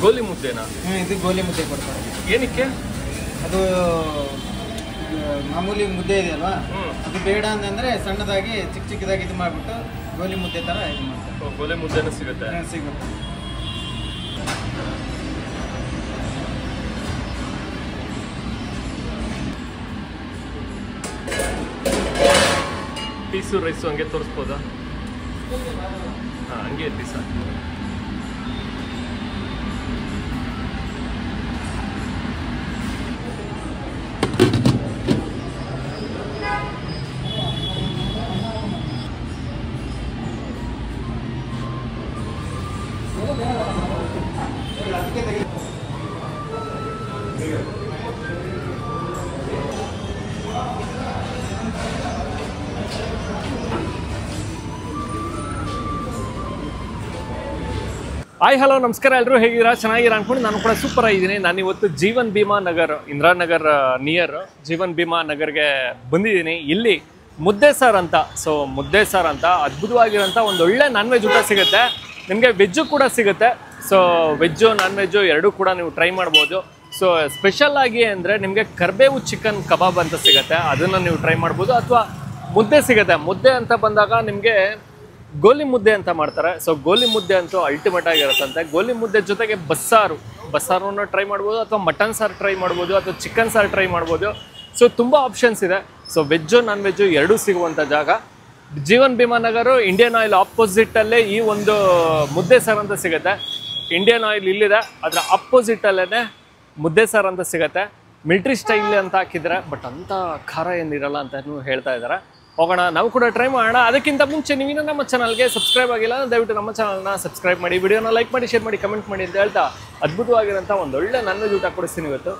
ಗೋಲಿ ಮುದ್ದೆನಾ? ಇದು ಗೋಲಿ ಮುದ್ದೆ ಕೊಡ್ತಾರೆ. ಏನಕ್ಕೆ? ಅದು ಮಾಮೂಲಿ ಮುದ್ದೆ ಇದೆಯಲ್ವಾ, ಅದು ಬೇಡ ಅಂತಂದರೆ ಸಣ್ಣದಾಗಿ ಚಿಕ್ಕದಾಗಿ ಇದು ಮಾಡಿಬಿಟ್ಟು ಗೋಲಿ ಮುದ್ದೆ ಥರ ಇದು ಮಾಡ್ತಾರೆ. ಗೋಲಿ ಮುದ್ದೆನೂ ಸಿಗುತ್ತೆ? ಸಿಗುತ್ತೆ. ಪೀಸು ರೈಸು ಹಂಗೆ ತೋರಿಸ್ಬೋದಾ? ಹಾಂ, ಹಂಗೆ ಪೀಸ. ಹಾಯ್ ಹಲೋ ನಮಸ್ಕಾರ, ಎಲ್ಲರೂ ಹೇಗಿದ್ದೀರಾ? ಚೆನ್ನಾಗಿರ ಅನ್ಕೊಂಡು ನಾನು ಕೂಡ ಸೂಪರ್ ಆಗಿದ್ದೀನಿ. ನಾನು ಇವತ್ತು ಜೀವನ್ ಭೀಮಾ ನಗರ್, ಇಂದಿರಾನಗರ್ ನಿಯರ್ ಜೀವನ್ ಭೀಮಾ ನಗರ್ಗೆ ಬಂದಿದ್ದೀನಿ. ಇಲ್ಲಿ ಮುದ್ದೆ ಸಾರ್ ಅಂತ, ಮುದ್ದೆ ಸಾರ್ ಅಂತ ಅದ್ಭುತವಾಗಿರೋಂಥ ಒಂದು ಒಳ್ಳೆ ನಾನ್ ವೆಜ್ ಊಟ ಸಿಗುತ್ತೆ. ನಿಮಗೆ ವೆಜ್ಜು ಕೂಡ ಸಿಗುತ್ತೆ. ವೆಜ್ಜು ನಾನ್ ವೆಜ್ಜು ಎರಡೂ ಕೂಡ ನೀವು ಟ್ರೈ ಮಾಡ್ಬೋದು. ಸ್ಪೆಷಲ್ ಆಗಿ ಅಂದರೆ ನಿಮಗೆ ಕರ್ಬೇವು ಚಿಕನ್ ಕಬಾಬ್ ಅಂತ ಸಿಗುತ್ತೆ, ಅದನ್ನು ನೀವು ಟ್ರೈ ಮಾಡ್ಬೋದು. ಅಥವಾ ಮುದ್ದೆ ಸಿಗುತ್ತೆ. ಮುದ್ದೆ ಅಂತ ಬಂದಾಗ ನಿಮಗೆ ಗೋಲಿ ಮುದ್ದೆ ಅಂತ ಮಾಡ್ತಾರೆ. ಗೋಲಿ ಮುದ್ದೆ ಅಂತೂ ಅಲ್ಟಿಮೇಟ್ ಆಗಿರುತ್ತಂತೆ. ಗೋಲಿ ಮುದ್ದೆ ಜೊತೆಗೆ ಬಸ್ಸಾರನ್ನು ಟ್ರೈ ಮಾಡ್ಬೋದು, ಅಥವಾ ಮಟನ್ ಸಾರು ಟ್ರೈ ಮಾಡ್ಬೋದು, ಅಥವಾ ಚಿಕನ್ ಸಾರು ಟ್ರೈ ಮಾಡ್ಬೋದು. ತುಂಬ ಆಪ್ಷನ್ಸ್ ಇದೆ. ವೆಜ್ಜು ನಾನ್ ವೆಜ್ಜು ಎರಡೂ ಸಿಗುವಂಥ ಜಾಗ ಜೀವನ್ ಭೀಮಾ ನಗರ. ಇಂಡಿಯನ್ ಆಯಿಲ್ ಆಪೋಸಿಟಲ್ಲೇ ಈ ಒಂದು ಮುದ್ದೆ ಸಾರು ಅಂತ ಸಿಗುತ್ತೆ. ಇಂಡಿಯನ್ ಆಯಿಲ್ ಇಲ್ಲಿದೆ, ಅದರ ಅಪೋಸಿಟಲ್ಲೇ ಮುದ್ದೆ ಸಾರು ಅಂತ ಸಿಗುತ್ತೆ. ಮಿಲ್ಟ್ರಿ ಸ್ಟೈಲ್ ಅಂತ ಹಾಕಿದ್ದಾರೆ, ಬಟ್ ಅಂಥ ಖಾರ ಏನಿರಲ್ಲ ಅಂತಲೂ ಹೇಳ್ತಾ ಇದ್ದಾರೆ. ಹೋಗೋಣ, ನಾವು ಕೂಡ ಟ್ರೈ ಮಾಡೋಣ. ಅದಕ್ಕಿಂತ ಮುಂಚೆ ನೀವಿನ್ನೂ ನಮ್ಮ ಚಾನಲ್ಗೆ ಸಬ್ಸ್ಕ್ರೈಬ್ ಆಗಿಲ್ಲ, ದಯವಿಟ್ಟು ನಮ್ಮ ಚಾನಲ್ನ ಸಬ್ಸ್ಕ್ರೈಬ್ ಮಾಡಿ, ವಿಡಿಯೋನ ಲೈಕ್ ಮಾಡಿ, ಶೇರ್ ಮಾಡಿ, ಕಮೆಂಟ್ ಮಾಡಿ ಅಂತ ಹೇಳ್ತಾ ಅದ್ಭುತವಾಗಿರೋಂಥ ಒಂದೊಳ್ಳೆ ನಾನ್ ವೆಜ್ ಊಟ ಕೊಡಿಸ್ತೀನಿ ಇವತ್ತು.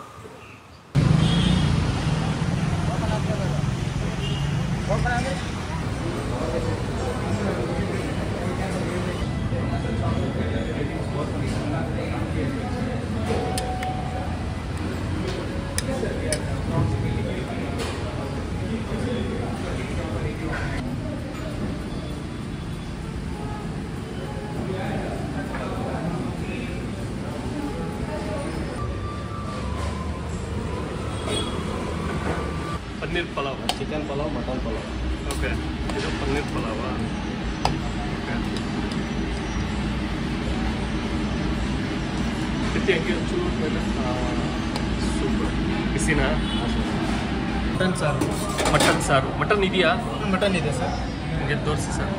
Paneer pulao, chicken pulao, mutton pulao. Okay, ಇದು ಪನ್ನೀರ್ ಪಲಾವ. ಓಕೆ, ಹೆಂಗೆ ಚೂರು ಮೇಲೆ ಸೂಪರ್. ಬಿಸಿನಾ? ಮಟನ್ ಸಾರು. ಮಟನ್ ಸಾರು. ಮಟನ್ ಇದೆಯಾ? ಮಟನ್ ಇದೆ ಸರ್. ಹಂಗೆ ತೋರಿಸಿ ಸರ್.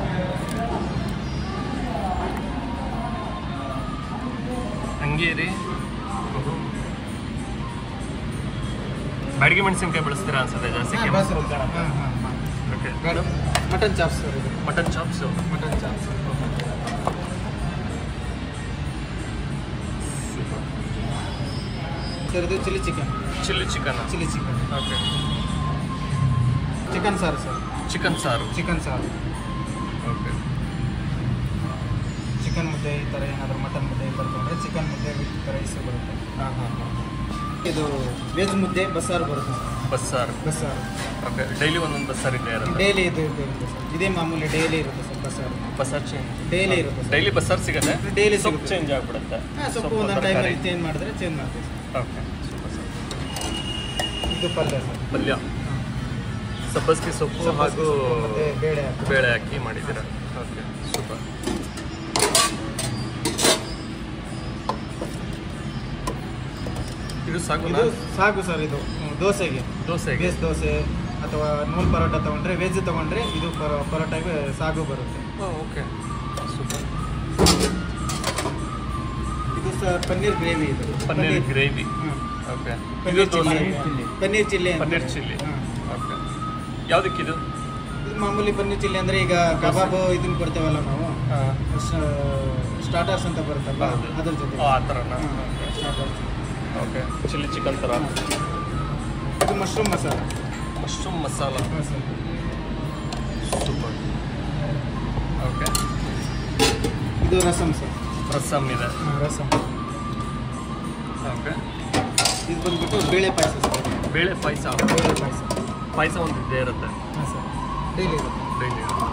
ಹಂಗೆ ರೀ. ಬ್ಯಾಡಗಿ ಮೆಣಸಿನ್ಕಾಯಿ ಬಳಸ್ತೀರಾ ಅನ್ಸುತ್ತೆ ಜಾಸ್ತಿ. Okay, mutton chops sir. ಇದು mutton chops. Mutton chops. Sir ಇದು chilli chicken. Chilli chicken. Chilli chicken. Okay, chicken ಸಾರು ಸರ್. ಚಿಕನ್ ಸಾರು. ಚಿಕನ್ ಸಾರು. ಓಕೆ, ಚಿಕನ್ ಮುದ್ದೆ ಈ ಥರ ಏನಾದರೂ ಮಟನ್ ಮುದ್ದೆ ಈ ಥರ ತೊಗೊಂಡ್ರೆ ಚಿಕನ್ ಮುದ್ದೆ ವಿತ್ ರೈಸ್ ಬರುತ್ತೆ. ಹಾಂ ಹಾಂ ಹಾಂ. ಇದು ವೆಜ್ ಮುದ್ದೆ ಬಸ್ಸಾರು ಬರುತ್ತೆ. ಬಸ್ಸಾರು. ಬಸ್ಸಾರು. ಓಕೆ, ಡೈಲಿ ಒಂದೊಂದು ಬಸ್ಸಾರು ಇದ್ದೇ ಇರುತ್ತೆ. ಡೈಲಿ ಇದು ಇರುತ್ತೆ ಸರ್. ಇದೇ ಮಾಮೂಲಿ ಡೈಲಿ ಇರುತ್ತೆ ಸರ್ ಬಸ್ಸಾರು. ಬಸ್ಸಾರು ಚೇಂಜ್ ಡೈಲಿ ಇರುತ್ತೆ ಸರ್. ಡೈಲಿ ಬಸ್ಸಾರು ಸಿಗುತ್ತೆ. ಡೈಲಿ ಸ್ವಲ್ಪ ಸಿಗುತ್ತೆ. ಚೇಂಜ್ ಆಗಿಬಿಡುತ್ತೆ. ಹಾಂ, ಸ್ವಲ್ಪ ಒಂದೊಂದು ಟೈಮಲ್ಲಿ ಚೇಂಜ್ ಮಾಡಿದ್ರೆ ಚೇಂಜ್ ಮಾಡ್ತೀವಿ ಸರ್. Okay, super sir. ಇದು ಪಲ್ಯ ಸರ್. ಪಲ್ಯ, ಸಬ್ಬಸ್ಗೆ ಸೊಪ್ಪು ಹಾಗೂ ಮತ್ತೆ ಬೇಳೆ ಹಾಕಿ ಮಾಡಿದ್ದೀರಾ. Okay, super. ಇದು ಸಾಗುನಾ? ಸಾಗು ಸರ್. ಇದು ದೋಸೆಗೆ ವೆಜ್ ದೋಸೆ ಅಥವಾ ನೂಲ್ ಪರೋಟ ತೊಗೊಂಡ್ರೆ, ವೆಜ್ ತೊಗೊಂಡ್ರೆ ಇದು ಪರೋಟಾಗೆ ಸಾಗು ಬರುತ್ತೆ. Okay, super. ಇದು ಸರ್ ಪನ್ನೀರ್ ಗ್ರೇವಿ. ಇದು paneer gravy. Okay, paneer chilli. Paneer chilli. Paneer chilli. Okay, ಯಾವುದಕ್ಕಿದು? ಇದು ಮಾಮೂಲಿ ಪನ್ನೀರ್ ಚಿಲ್ಲಿ ಅಂದರೆ ಈಗ ಕಬಾಬು ಇದನ್ನು ಕೊಡ್ತೇವಲ್ಲ ನಾವು, ಸ್ಟಾರ್ಟರ್ಸ್ ಅಂತ ಬರುತ್ತಲ್ಲ, ಅದ್ರ ಜೊತೆ ಆ ಥರನಾ? ಸ್ಟಾರ್ಟರ್ಸ್. ಓಕೆ, ಚಿಲ್ಲಿ ಚಿಕನ್ ಥರ. ಇದು mushroom masala. Mushroom masala. Super. Okay, ಇದು ರಸಮ್ ಸರ್. ರಸಮ್ ಇದೆ. ರಸಮ್. ಓಕೆ, ಇದು ಬಂದ್ಬಿಟ್ಟು ಬೇಳೆ ಪಾಯಸ ಸರ್. ಬೇಳೆ ಪಾಯಸ. ಬೇಳೆ ಪಾಯಸ. ಪಾಯಸ ಒಂದು ಇದ್ದೇ ಇರುತ್ತೆ. ಹಾಂ ಸರ್, ಡೈಲಿ ಇರುತ್ತೆ. ಡೈಲಿ ಇರುತ್ತೆ.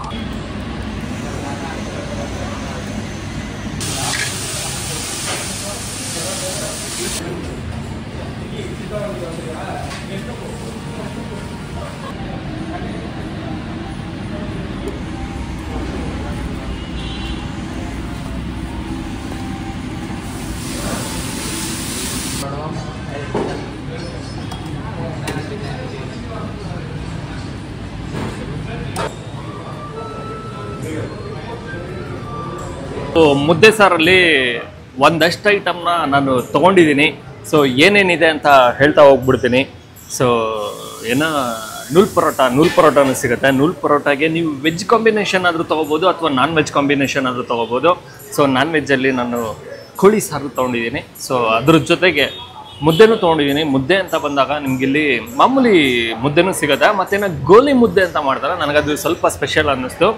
ಮುದ್ದೆ ಸಾರಲ್ಲಿ ಒಂದಷ್ಟು ಐಟಮ್ನ ನಾನು ತೊಗೊಂಡಿದ್ದೀನಿ. ಸೊ ಏನೇನಿದೆ ಅಂತ ಹೇಳ್ತಾ ಹೋಗ್ಬಿಡ್ತೀನಿ. ಸೊ ಏನೋ ನೂಲ್ ಪರೋಟಾನು ಸಿಗುತ್ತೆ. ನೂಲ್ ಪರೋಟಾಗೆ ನೀವು ವೆಜ್ ಕಾಂಬಿನೇಷನ್ ಆದರೂ ತೊಗೋಬೋದು ಅಥವಾ ನಾನ್ ವೆಜ್ ಕಾಂಬಿನೇಷನ್ ಆದರೂ ತೊಗೋಬೋದು. ಸೊ ನಾನ್ ವೆಜ್ಜಲ್ಲಿ ನಾನು ಕೋಳಿ ಸಾರು ತೊಗೊಂಡಿದ್ದೀನಿ. ಸೊ ಅದ್ರ ಜೊತೆಗೆ ಮುದ್ದೆನೂ ತೊಗೊಂಡಿದ್ದೀನಿ. ಮುದ್ದೆ ಅಂತ ಬಂದಾಗ ನಿಮಗಿಲ್ಲಿ ಮಾಮೂಲಿ ಮುದ್ದೆನೂ ಸಿಗುತ್ತೆ, ಮತ್ತೇನೋ ಗೋಲಿ ಮುದ್ದೆ ಅಂತ ಮಾಡ್ತಾರೆ. ನನಗದು ಸ್ವಲ್ಪ ಸ್ಪೆಷಲ್ ಅನ್ನಿಸ್ತು.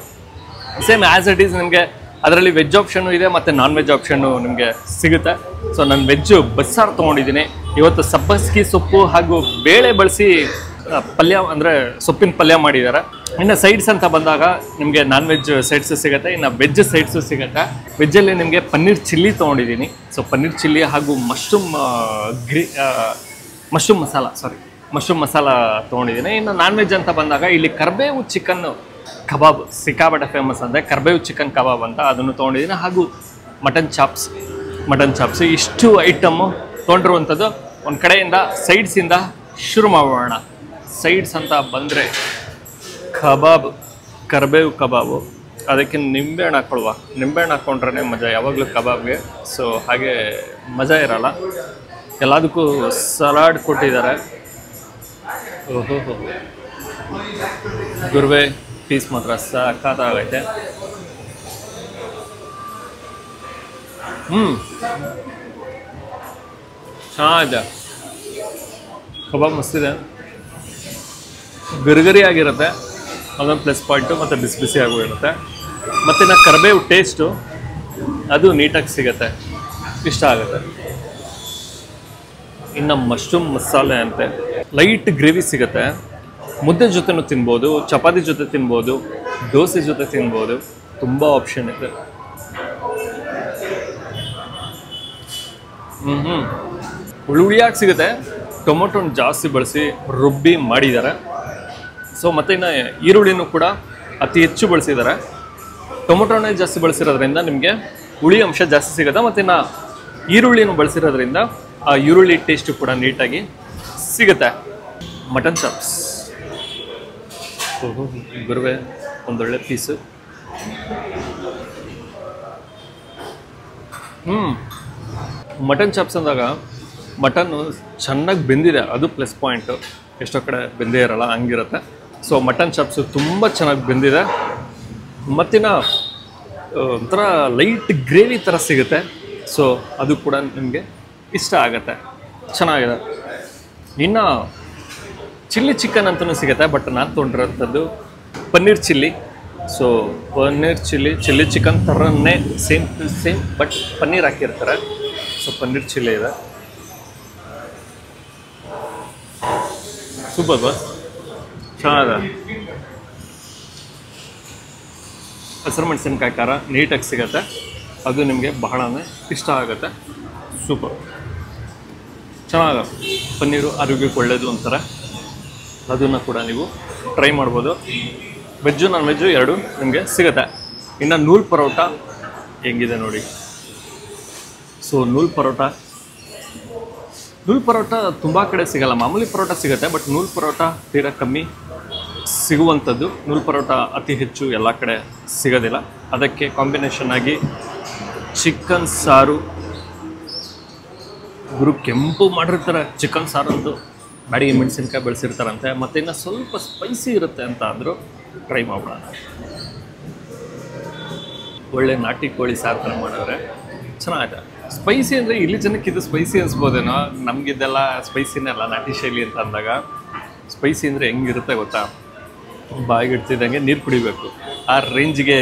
ಸೇಮ್ ಆ್ಯಸ್ ಇಟ್ ಈಸ್ ನಿಮಗೆ ಅದರಲ್ಲಿ ವೆಜ್ ಆಪ್ಷನ್ನು ಇದೆ ಮತ್ತು ನಾನ್ ವೆಜ್ ಆಪ್ಷನ್ನು ನಿಮಗೆ ಸಿಗುತ್ತೆ. ಸೊ ನಾನು ವೆಜ್ಜು ಬಸ್ಸಾರು ತೊಗೊಂಡಿದ್ದೀನಿ. ಇವತ್ತು ಸಬ್ಬಸ್ಗಿ ಸೊಪ್ಪು ಹಾಗೂ ಬೇಳೆ ಬಳಸಿ ಪಲ್ಯ ಅಂದರೆ ಸೊಪ್ಪಿನ ಪಲ್ಯ ಮಾಡಿದ್ದಾರೆ. ಇನ್ನು ಸೈಡ್ಸ್ ಅಂತ ಬಂದಾಗ ನಿಮಗೆ ನಾನ್ ವೆಜ್ ಸೈಡ್ಸು ಸಿಗುತ್ತೆ, ಇನ್ನು ವೆಜ್ ಸೈಡ್ಸು ಸಿಗುತ್ತೆ. ವೆಜ್ಜಲ್ಲಿ ನಿಮಗೆ ಪನ್ನೀರ್ ಚಿಲ್ಲಿ ತೊಗೊಂಡಿದ್ದೀನಿ. ಸೊ ಪನ್ನೀರ್ ಚಿಲ್ಲಿ ಹಾಗೂ ಮಶ್ರೂಮ್ ಮಸಾಲ ತೊಗೊಂಡಿದ್ದೀನಿ. ಇನ್ನು ನಾನ್ ವೆಜ್ ಅಂತ ಬಂದಾಗ ಇಲ್ಲಿ ಕರ್ಬೇವು ಚಿಕನ್ ಕಬಾಬ್ ಸಿಕ್ಕಾಪಟ್ಟೆ ಫೇಮಸ್ ಅಂದರೆ ಕರ್ಬೇವು ಚಿಕನ್ ಕಬಾಬ್ ಅಂತ ಅದನ್ನು ತೊಗೊಂಡಿದ್ದೀನಿ. ಹಾಗೂ ಮಟನ್ ಚಾಪ್ಸ್ ಇಷ್ಟು ಐಟಮ್ಮು ತೊಗೊಂಡಿರುವಂಥದ್ದು. ಒಂದು ಕಡೆಯಿಂದ ಸೈಡ್ಸಿಂದ ಶುರು ಮಾಡೋಣ. ಸೈಡ್ಸ್ ಅಂತ ಬಂದರೆ ಕಬಾಬ್, ಕರ್ಬೇವು ಕಬಾಬು, ಅದಕ್ಕೆ ನಿಂಬೆಹಣ್ಣು ಹಾಕ್ಕೊಂಡ್ರೆ ಮಜಾ ಯಾವಾಗಲೂ ಕಬಾಬ್ಗೆ. ಸೊ ಹಾಗೆ ಮಜಾ ಇರಲ್ಲ. ಎಲ್ಲದಕ್ಕೂ ಸಲಾಡ್ ಕೊಟ್ಟಿದ್ದಾರೆ. ಓಹೋ ಗುರುವೆ, ಪೀಸ್ ಮಾತ್ರ ಸಖತ್ತಾಗೈತೆ. ಚೆನ್ನಾಗಿದೆ. ಕಬಾಬ್ ಮಸ್ತಿದೆ, ಗರಿಗರಿ ಆಗಿರುತ್ತೆ, ಅದೊಂದು ಪ್ಲಸ್ ಪಾಯಿಂಟು. ಮತ್ತು ಬಿಸಿ ಬಿಸಿ ಆಗು ಇರುತ್ತೆ. ಮತ್ತು ಇನ್ನು ಕರಿಬೇವು ಟೇಸ್ಟು ಅದು ನೀಟಾಗಿ ಸಿಗುತ್ತೆ, ಇಷ್ಟ ಆಗುತ್ತೆ. ಇನ್ನು ಮಶ್ರೂಮ್ ಮಸಾಲೆ ಅಂತೆ ಲೈಟ್ ಗ್ರೇವಿ ಸಿಗುತ್ತೆ. ಮುದ್ದೆ ಜೊತೆನೂ ತಿನ್ಬೋದು, ಚಪಾತಿ ಜೊತೆ ತಿನ್ಬೋದು, ದೋಸೆ ಜೊತೆ ತಿನ್ಬೋದು, ತುಂಬ ಆಪ್ಷನ್ ಇದೆ. ಹುಳಿಯಾಗಿ ಸಿಗುತ್ತೆ. ಟೊಮೊಟೊನ ಜಾಸ್ತಿ ಬಳಸಿ ರುಬ್ಬಿ ಮಾಡಿದ್ದಾರೆ. ಸೊ ಮತ್ತು ಇನ್ನು ಈರುಳ್ಳಿನೂ ಕೂಡ ಅತಿ ಹೆಚ್ಚು ಬಳಸಿದ್ದಾರೆ. ಟೊಮೊಟೊನೇ ಜಾಸ್ತಿ ಬಳಸಿರೋದ್ರಿಂದ ನಿಮಗೆ ಹುಳಿ ಅಂಶ ಜಾಸ್ತಿ ಸಿಗುತ್ತೆ. ಮತ್ತು ಇನ್ನು ಈರುಳ್ಳಿನೂ ಬಳಸಿರೋದ್ರಿಂದ ಆ ಈರುಳ್ಳಿ ಟೇಸ್ಟು ಕೂಡ ನೀಟಾಗಿ ಸಿಗುತ್ತೆ. ಮಟನ್ ಚಾಪ್ಸ್ ಗುರುವೆ, ಒಂದೊಳ್ಳೆ ಪೀಸು. ಮಟನ್ ಚಾಪ್ಸ್ ಅಂದಾಗ ಮಟನ್ನು ಚೆನ್ನಾಗಿ ಬೆಂದಿದೆ, ಅದು ಪ್ಲಸ್ ಪಾಯಿಂಟು. ಎಷ್ಟೋ ಕಡೆ ಬೆಂದೇ ಇರಲ್ಲ, ಹಂಗಿರುತ್ತೆ. ಸೊ ಮಟನ್ ಚಾಪ್ಸು ತುಂಬ ಚೆನ್ನಾಗಿ ಬೆಂದಿದೆ. ಮತ್ತಿನ್ನು ಒಂಥರ ಲೈಟ್ ಗ್ರೇವಿ ಥರ ಸಿಗುತ್ತೆ. ಸೊ ಅದು ಕೂಡ ನಿಮಗೆ ಇಷ್ಟ ಆಗುತ್ತೆ, ಚೆನ್ನಾಗಿದೆ. ಇನ್ನು ಚಿಲ್ಲಿ ಚಿಕನ್ ಅಂತಲೂ ಸಿಗುತ್ತೆ. ಬಟ್ ನಾನು ತೊಗೊಂಡಿರೋಂಥದ್ದು paneer chilli. So paneer chilli chicken ಥರನೇ same to same, but paneer ಹಾಕಿರ್ತಾರೆ. ಸೊ ಪನ್ನೀರ್ ಚಿಲ್ಲಿ ಇದೆ, ಸೂಪರ್ ಬಸ್, ಚೆನ್ನಾಗಿದೆ. ಹಸಿರು ಮೆಣಸಿನ್ಕಾಯಿ ಖಾರ ನೀಟಾಗಿ ಸಿಗುತ್ತೆ, ಅದು ನಿಮಗೆ ಬಹಳನೇ ಇಷ್ಟ ಆಗುತ್ತೆ. ಸೂಪರ್, ಚೆನ್ನಾಗಿದೆ. ಪನ್ನೀರು ಆರೋಗ್ಯಕ್ಕೆ ಒಳ್ಳೆಯದು ಅಂತಾರೆ, ಅದನ್ನು ಕೂಡ ನೀವು ಟ್ರೈ ಮಾಡ್ಬೋದು. ವೆಜ್ಜು ನಾನ್ ವೆಜ್ಜು ಎರಡು ನಿಮಗೆ ಸಿಗುತ್ತೆ. ಇನ್ನು ನೂಲ್ ಪರೋಟ ಹೆಂಗಿದೆ ನೋಡಿ. ಸೊ ನೂಲ್ ಪರೋಟ ತುಂಬ ಕಡೆ ಸಿಗಲ್ಲ. ಮಾಮೂಲಿ ಪರೋಟ ಸಿಗುತ್ತೆ, ಬಟ್ ನೂಲ್ ಪರೋಟ ತೀರಾ ಕಮ್ಮಿ ಸಿಗುವಂಥದ್ದು. ನೂಲ್ ಪರೋಟ ಅತಿ ಹೆಚ್ಚು ಎಲ್ಲ ಕಡೆ ಸಿಗೋದಿಲ್ಲ. ಅದಕ್ಕೆ ಕಾಂಬಿನೇಷನ್ ಆಗಿ ಚಿಕನ್ ಸಾರು, ಗುರು ಕೆಂಪು ಮಾಡಿರ್ತಾರೆ ಚಿಕನ್ ಸಾರಂತೂ, ಬ್ಯಾಡಿಗೆ ಮೆಣಸಿನ್ಕಾಯಿ ಬೆಳೆಸಿರ್ತಾರಂತೆ. ಮತ್ತು ಇನ್ನು ಸ್ವಲ್ಪ ಸ್ಪೈಸಿ ಇರುತ್ತೆ ಅಂತ ಅಂದರು. ಟ್ರೈ ಮಾಡೋಣ. ಒಳ್ಳೆ ನಾಟಿ ಕೋಳಿ ಸಾರು ಥರ ಮಾಡೋರೆ, ಚೆನ್ನಾಗಿದೆ. ಸ್ಪೈಸಿ ಅಂದರೆ ಇಲ್ಲಿ ಜನಕ್ಕೆ ಇದು ಸ್ಪೈಸಿ ಅನ್ಸ್ಬೋದೇನೋ, ನಮಗಿದೆಲ್ಲ ಸ್ಪೈಸಿನೇ ಅಲ್ಲ. ನಾಟಿ ಶೈಲಿ ಅಂತ ಅಂದಾಗ ಸ್ಪೈಸಿ ಅಂದರೆ ಹೆಂಗಿರುತ್ತೆ ಗೊತ್ತಾ, ಬಾಯಿಗೆ ಇಡ್ತಿದ್ದಂಗೆ ನೀರು ಕುಡಿಬೇಕು, ಆ ರೇಂಜ್ಗೆ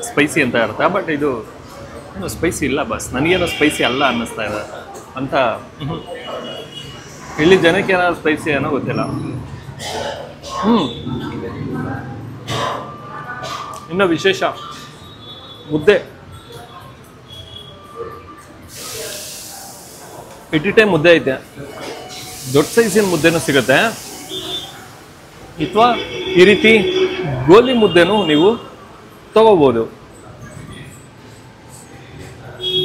ಸ್ಪೈಸಿ ಅಂತ ಇರುತ್ತೆ. ಬಟ್ ಇದು ಏನು ಸ್ಪೈಸಿ ಇಲ್ಲ ಬಸ್, ನನಗೇನೋ ಸ್ಪೈಸಿ ಅಲ್ಲ ಅನ್ನಿಸ್ತಾ ಇದೆ ಅಂತ. ಇಲ್ಲಿ ಜನಕ್ಕೆ ಏನಾದ್ರು ಸ್ಪೈಸಿ ಏನೋ ಗೊತ್ತಿಲ್ಲ. ಇನ್ನು ವಿಶೇಷ ಮುದ್ದೆ, ಇಟ್ಟಿಟೆ ಮುದ್ದೆ ಐತೆ. ದೊಡ್ಡ ಸೈಜಿನ ಮುದ್ದೆನೂ ಸಿಗುತ್ತೆ, ಅಥವಾ ಈ ರೀತಿ ಗೋಲಿ ಮುದ್ದೆನೂ ನೀವು ತಗೋಬೋದು.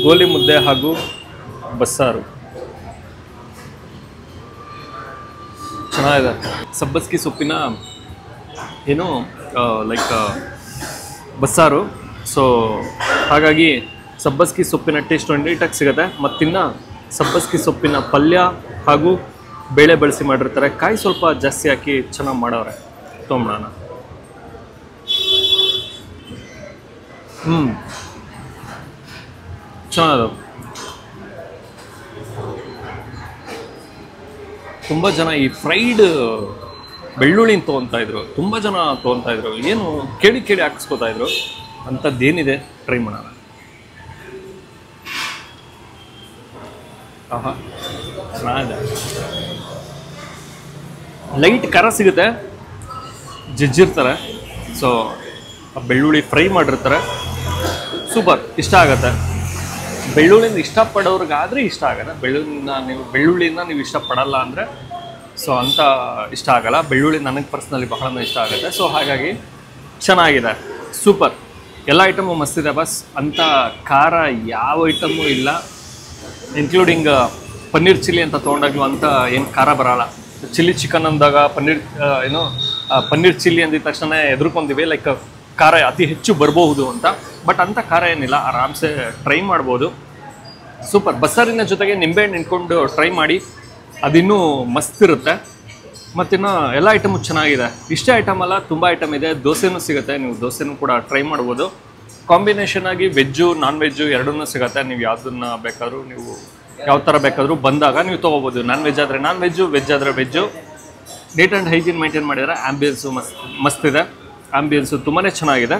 ಗೋಲಿ ಮುದ್ದೆ ಹಾಗೂ ಬಸ್ಸಾರು ಚೆನ್ನಾಗಿದೆ. ಸಬ್ಬಸ್ಗಿ ಸೊಪ್ಪಿನ ಏನು ಲೈಕ್ ಬಸ್ಸಾರು. ಸೊ ಹಾಗಾಗಿ ಸಬ್ಬಸ್ಗಿ ಸೊಪ್ಪಿನ ಟೇಸ್ಟ್ ನೀಟಾಗಿ ಸಿಗುತ್ತೆ. ಮತ್ತಿನ್ನು ಸಬ್ಬಸ್ಗಿ ಸೊಪ್ಪಿನ ಪಲ್ಯ ಹಾಗೂ ಬೇಳೆ ಬಳಸಿ ಮಾಡಿರ್ತಾರೆ. ಕಾಯಿ ಸ್ವಲ್ಪ ಜಾಸ್ತಿ ಹಾಕಿ ಚೆನ್ನಾಗಿ ಮಾಡವ್ರೆ. ತೊಂಬಳನ ಚೆನ್ನಾಗದು. ತುಂಬ ಜನ ಈ ಫ್ರೈಡ್ ಬೆಳ್ಳುಳ್ಳಿನ ತೊಗೊತಾ ಇದ್ರು, ತುಂಬ ಜನ ತೊಗೊತಾ ಇದ್ರು. ಏನು ಕೇಳಿ ಕೇಳಿ ಹಾಕಿಸ್ಕೊತಾ ಇದ್ರು. ಅಂಥದ್ದೇನಿದೆ ಟ್ರೈ ಮಾಡೋಣ. ಆಹಾ, ಚೆನ್ನಾಗಿದೆ. ಲೈಟ್ ಖಾರ ಸಿಗುತ್ತೆ, ಜಜ್ಜಿರ್ತಾರೆ. ಸೊ ಬೆಳ್ಳುಳ್ಳಿ ಫ್ರೈ ಮಾಡಿರ್ತಾರೆ. ಸೂಪರ್, ಇಷ್ಟ ಆಗುತ್ತೆ. ಬೆಳ್ಳುಳ್ಳಿನ ಇಷ್ಟಪಡೋರ್ಗಾದರೆ ಇಷ್ಟ ಆಗೋಲ್ಲ. ಬೆಳ್ಳುಳ್ಳಿನ ನೀವು ಇಷ್ಟಪಡಲ್ಲ ಅಂದರೆ ಸೊ ಅಂತ ಇಷ್ಟ ಆಗಲ್ಲ. ಬೆಳ್ಳುಳ್ಳಿ ನನಗೆ ಪರ್ಸ್ನಲಿ ಬಹಳ ಇಷ್ಟ ಆಗುತ್ತೆ. ಸೊ ಹಾಗಾಗಿ ಚೆನ್ನಾಗಿದೆ, ಸೂಪರ್. ಎಲ್ಲ ಐಟಮು ಮಸ್ತಿದೆ ಬಸ್. ಅಂಥ ಖಾರ ಯಾವ ಐಟಮು ಇಲ್ಲ, ಇನ್ಕ್ಲೂಡಿಂಗ್ ಪನ್ನೀರ್ ಚಿಲ್ಲಿ ಅಂತ ತೊಗೊಂಡಾಗ್ಲೂ ಅಂತ ಏನು ಖಾರ ಬರೋಲ್ಲ. ಚಿಲ್ಲಿ ಚಿಕನ್ ಅಂದಾಗ ಪನ್ನೀರ್ ಚಿಲ್ಲಿ ಅಂದಿದ ತಕ್ಷಣ ಎದುರ್ಕೊಂತೀವಿ, ಲೈಕ್ ಖಾರ ಅತಿ ಹೆಚ್ಚು ಬರ್ಬೋದು ಅಂತ. ಬಟ್ ಅಂಥ ಖಾರ ಏನಿಲ್ಲ, ಆರಾಮ್ಸೆ ಟ್ರೈ ಮಾಡ್ಬೋದು. ಸೂಪರ್. ಬಸ್ಸಾರಿನ ಜೊತೆಗೆ ನಿಂಬೆಹಣ್ಣು ಇಟ್ಕೊಂಡು ಟ್ರೈ ಮಾಡಿ, ಅದಿನ್ನೂ ಮಸ್ತ್ ಇರುತ್ತೆ. ಮತ್ತಿನ್ನು ಎಲ್ಲ ಐಟಮು ಚೆನ್ನಾಗಿದೆ. ಇಷ್ಟೇ ಐಟಮ್ ಅಲ್ಲ, ತುಂಬ ಐಟಮ್ ಇದೆ. ದೋಸೆನೂ ಸಿಗುತ್ತೆ, ನೀವು ದೋಸೆನೂ ಕೂಡ ಟ್ರೈ ಮಾಡ್ಬೋದು. ಕಾಂಬಿನೇಷನ್ ಆಗಿ ವೆಜ್ಜು ನಾನ್ ವೆಜ್ಜು ಎರಡನ್ನೂ ಸಿಗುತ್ತೆ. ನೀವು ಯಾವುದನ್ನು ಬೇಕಾದರೂ ನೀವು ಯಾವ ಥರ ಬೇಕಾದರೂ ಬಂದಾಗ ನೀವು ತೊಗೋಬೋದು. ನಾನ್ ವೆಜ್ ಆದರೆ ನಾನ್ ವೆಜ್ಜು, ವೆಜ್ ಆದರೆ veg. Neat and hygiene maintain ಮಾಡಿದರೆ. ಆ್ಯಂಬಿಯನ್ಸು ಮಸ್ತಿದೆ. ಆ್ಯಂಬಿಯನ್ಸು ತುಂಬಾ ಚೆನ್ನಾಗಿದೆ.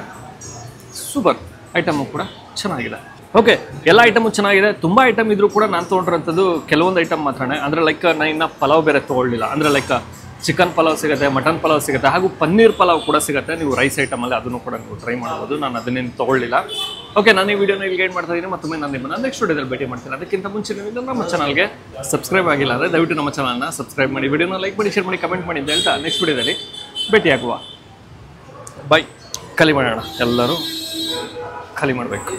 ಸೂಪರ್. ಐಟಮು ಕೂಡ ಚೆನ್ನಾಗಿದೆ. ಓಕೆ, ಎಲ್ಲ ಐಟಮು ಚೆನ್ನಾಗಿದೆ. ತುಂಬ ಐಟಮ್ ಇದ್ರೂ ಕೂಡ ನಾನು ತೊಗೊಂಡಿರೋಂಥದ್ದು ಕೆಲವೊಂದು ಐಟಮ್ ಮಾತ್ರನೇ. ಅಂದರೆ ಲೈಕ್ ನಾನು ಇನ್ನು ಪಲಾವ್ ಬೇರೆ ತೊಗೊಳ್ಳಿಲ್ಲ. ಅಂದರೆ ಲೈಕ್ ಚಿಕನ್ ಪಲಾವ್ ಸಿಗುತ್ತೆ, ಮಟನ್ ಪಲಾವ್ ಸಿಗುತ್ತೆ, ಹಾಗೂ ಪನ್ನೀರ್ ಪಲಾವ್ ಕೂಡ ಸಿಗುತ್ತೆ. ನೀವು ರೈಸ್ ಐಟಮಲ್ಲಿ ಅದನ್ನು ಕೂಡ ನೀವು ಟ್ರೈ ಮಾಡ್ಬೋದು. ನಾನು ಅದನ್ನೇನು ತೊಗೊಳ್ಳಿಲ್ಲ. ಓಕೆ, ನಾನು ಈ ವಿಡಿಯೋನ ಇಲ್ಲಿ ಗೈಡ್ ಮಾಡ್ತಾ ಇದ್ದೀನಿ. ಮತ್ತೊಮ್ಮೆ ನಾನು ನಿಮ್ಮನ್ನು ನೆಕ್ಸ್ಟ್ ವಿಡಿಯೋದಲ್ಲಿ ಭೇಟಿ ಮಾಡ್ತೀನಿ. ಅದಕ್ಕಿಂತ ಮುಂಚೆ ನೀವು ನಮ್ಮ ಚಾನಲ್ಗೆ ಸಬ್ಸ್ಕ್ರೈಬ್ ಆಗಿಲ್ಲ ಅಂದರೆ ದಯವಿಟ್ಟು ನಮ್ಮ ಚಾನಲ್ನ ಸಬ್ಸ್ಕ್ರೈಬ್ ಮಾಡಿ, ವಿಡಿಯೋನ ಲೈಕ್ ಮಾಡಿ, ಶೇರ್ ಮಾಡಿ, ಕಮೆಂಟ್ ಮಾಡಿ ಅಂತ ಹೇಳ್ತಾ ನೆಕ್ಸ್ಟ್ ವಿಡಿಯೋದಲ್ಲಿ ಭೇಟಿಯಾಗುವ. ಬಾಯ್. ಖಾಲಿ ಮಾಡೋಣ, ಎಲ್ಲರೂ ಖಾಲಿ ಮಾಡಬೇಕು.